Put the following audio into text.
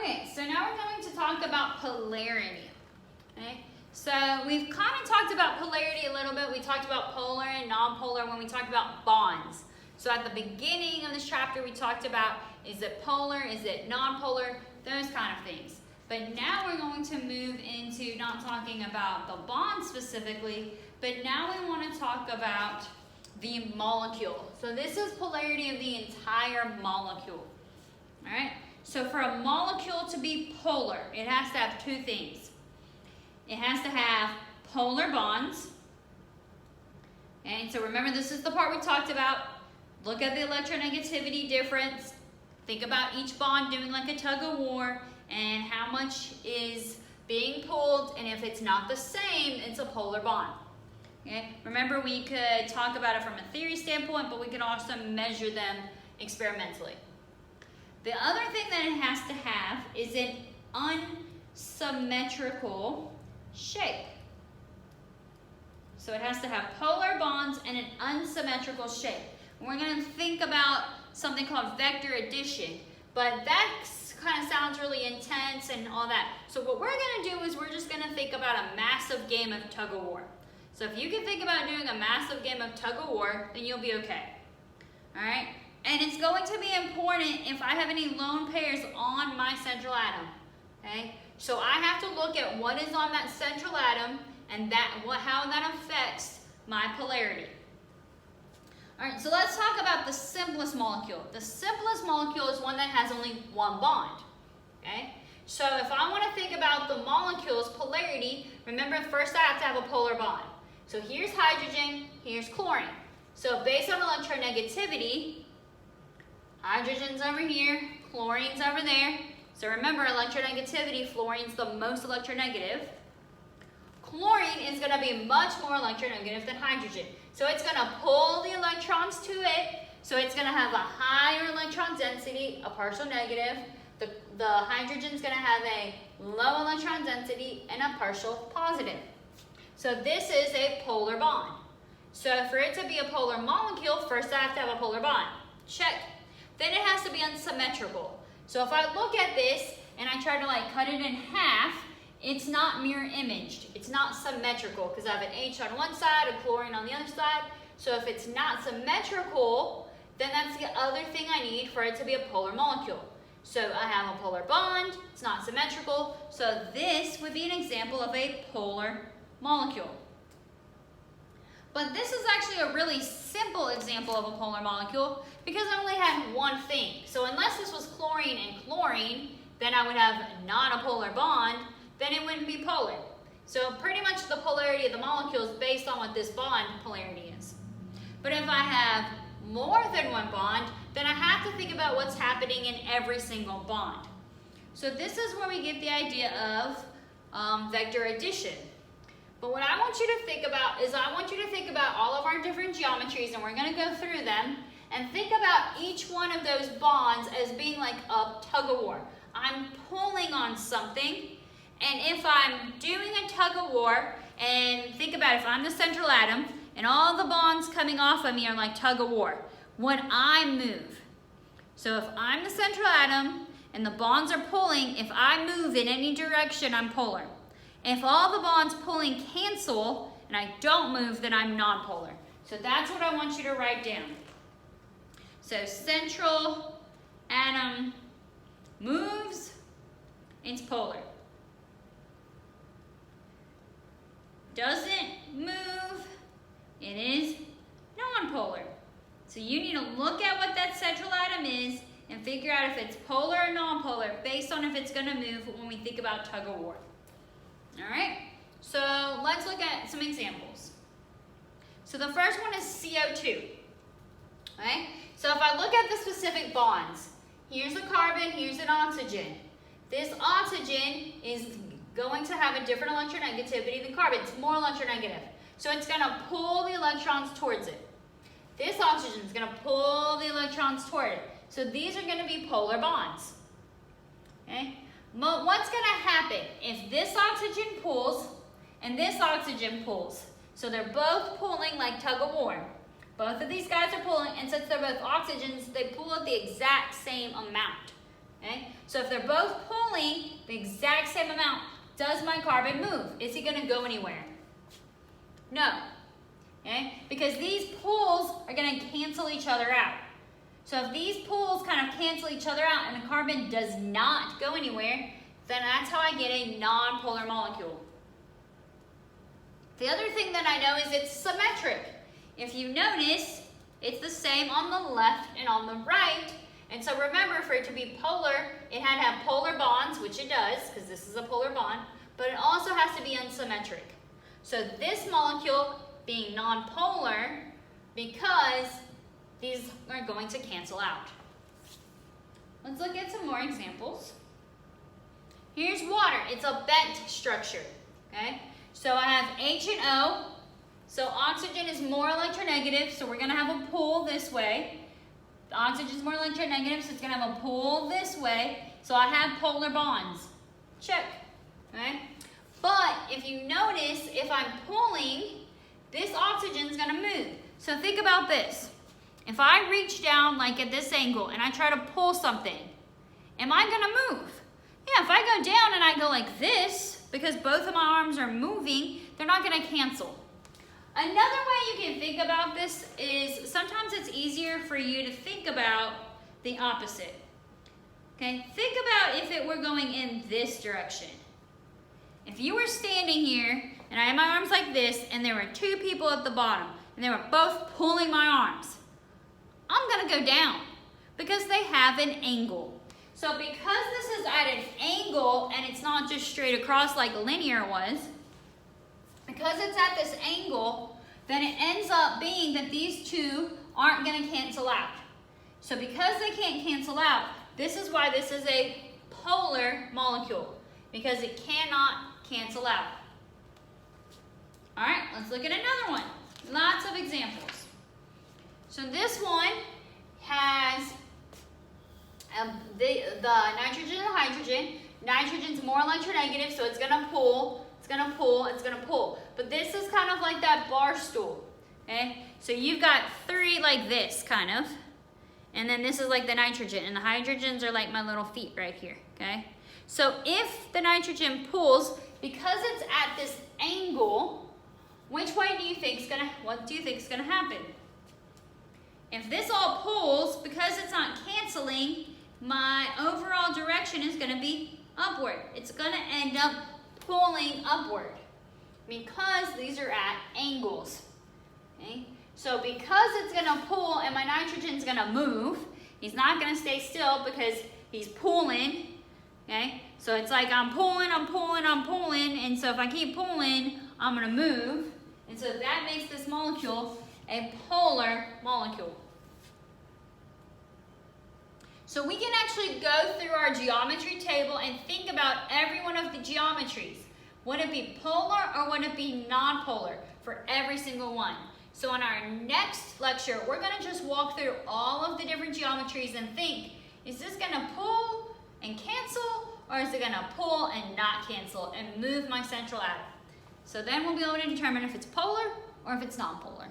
Okay, so now we're going to talk about polarity. Okay, so we've kind of talked about polarity a little bit. We talked about polar and non-polar when we talked about bonds. So at the beginning of this chapter, we talked about, is it polar, is it non-polar, those kind of things. But now we're going to move into not talking about the bond specifically, but now we want to talk about the molecule. So this is polarity of the entire molecule. All right, so for a molecule to be polar, it has to have two things. It has to have polar bonds. And so remember, this is the part we talked about. Look at the electronegativity difference. Think about each bond doing like a tug of war and how much is being pulled, and if it's not the same, it's a polar bond. Okay? Remember, we could talk about it from a theory standpoint, but we could also measure them experimentally. The other thing that it has to have is an unsymmetrical shape. So it has to have polar bonds and an unsymmetrical shape. And we're going to think about something called vector addition, but that kind of sounds really intense and all that. So what we're going to do is we're just going to think about a massive game of tug of war. So if you can think about doing a massive game of tug of war, then you'll be okay. All right? And it's going to be important if I have any lone pairs on my central atom. Okay? So I have to look at what is on that central atom and how that affects my polarity. All right, so let's talk about the simplest molecule. The simplest molecule is one that has only one bond. Okay? So if I want to think about the molecule's polarity, remember first I have to have a polar bond. So here's hydrogen, here's chlorine. So based on electronegativity, hydrogen's over here, chlorine's over there. So remember, electronegativity, fluorine's the most electronegative. Chlorine is going to be much more electronegative than hydrogen. So it's going to pull the electrons to it. So it's going to have a higher electron density, a partial negative. The hydrogen's going to have a low electron density and a partial positive. So this is a polar bond. So for it to be a polar molecule, first I have to have a polar bond. Check. Then it has to be unsymmetrical. So if I look at this and I try to like cut it in half, it's not mirror imaged. It's not symmetrical because I have an H on one side, a chlorine on the other side. So if it's not symmetrical, then that's the other thing I need for it to be a polar molecule. So I have a polar bond, it's not symmetrical. So this would be an example of a polar molecule. But this is actually a really simple example of a polar molecule because I only had one thing. So unless this was chlorine and chlorine, then I would have not a polar bond, then it wouldn't be polar. So pretty much the polarity of the molecule is based on what this bond polarity is. But if I have more than one bond, then I have to think about what's happening in every single bond. So this is where we get the idea of vector addition. But what I want you to think about is I want you to think about all of our different geometries, and we're going to go through them, and think about each one of those bonds as being like a tug of war. I'm pulling on something, and if I'm doing a tug of war, and think about it, if I'm the central atom, and all the bonds coming off of me are like tug of war, when I move. So if I'm the central atom, and the bonds are pulling, if I move in any direction, I'm polar. If all the bonds pulling cancel, and I don't move, then I'm non-polar. So that's what I want you to write down. So central atom moves, it's polar. Doesn't move, it is non-polar. So you need to look at what that central atom is and figure out if it's polar or non-polar based on if it's going to move when we think about tug of war. All right, so let's look at some examples. So the first one is CO2. Okay, so if I look at the specific bonds, here's a carbon, here's an oxygen. This oxygen is going to have a different electronegativity than carbon. It's more electronegative. So it's going to pull the electrons towards it. This oxygen is going to pull the electrons toward it. So these are going to be polar bonds. Okay? What's going to happen if this oxygen pulls and this oxygen pulls? So they're both pulling like tug of war. Both of these guys are pulling, and since they're both oxygens, they pull at the exact same amount. Okay? So if they're both pulling the exact same amount, does my carbon move? Is he going to go anywhere? No. Okay? Because these pulls are going to cancel each other out. So if these pulls kind of cancel each other out and the carbon does not go anywhere, then that's how I get a non-polar molecule. The other thing that I know is it's symmetric. If you notice, it's the same on the left and on the right. And so remember, for it to be polar, it had to have polar bonds, which it does, because this is a polar bond, but it also has to be unsymmetric. So this molecule being non-polar, because these are going to cancel out. Let's look at some more examples. Here's water. It's a bent structure, okay? So I have H and O. So oxygen is more electronegative, so we're going to have a pull this way. The oxygen is more electronegative, so it's going to have a pull this way. So I have polar bonds. Check, okay? But if you notice, if I'm pulling, this oxygen is going to move. So think about this. If I reach down like at this angle and I try to pull something, am I going to move? Yeah, if I go down and I go like this, because both of my arms are moving, they're not going to cancel. Another way you can think about this is sometimes it's easier for you to think about the opposite. Okay, think about if it were going in this direction. If you were standing here and I had my arms like this and there were two people at the bottom and they were both pulling my arms, I'm going to go down because they have an angle. So because this is at an angle and it's not just straight across like linear was, because it's at this angle, then it ends up being that these two aren't going to cancel out. So because they can't cancel out, this is why this is a polar molecule, because it cannot cancel out. All right, let's look at another one. Lots of examples. So this one has the nitrogen and the hydrogen. Nitrogen's more electronegative, so it's going to pull, it's going to pull, it's going to pull. But this is kind of like that bar stool, okay? So you've got three like this, kind of. And then this is like the nitrogen, and the hydrogens are like my little feet right here, okay? So if the nitrogen pulls, because it's at this angle, which way do you think is gonna, what do you think is gonna happen? If this all pulls, because it's not canceling, my overall direction is gonna be upward. It's gonna end up pulling upward because these are at angles, okay? So because it's gonna pull and my nitrogen's gonna move, he's not gonna stay still because he's pulling, okay? So it's like I'm pulling, I'm pulling, I'm pulling, and so if I keep pulling, I'm gonna move. And so that makes this molecule a polar molecule. So we can actually go through our geometry table and think about every one of the geometries. Would it be polar or would it be non-polar for every single one? So in our next lecture, we're going to just walk through all of the different geometries and think, is this going to pull and cancel, or is it going to pull and not cancel and move my central atom? So then we'll be able to determine if it's polar or if it's non-polar.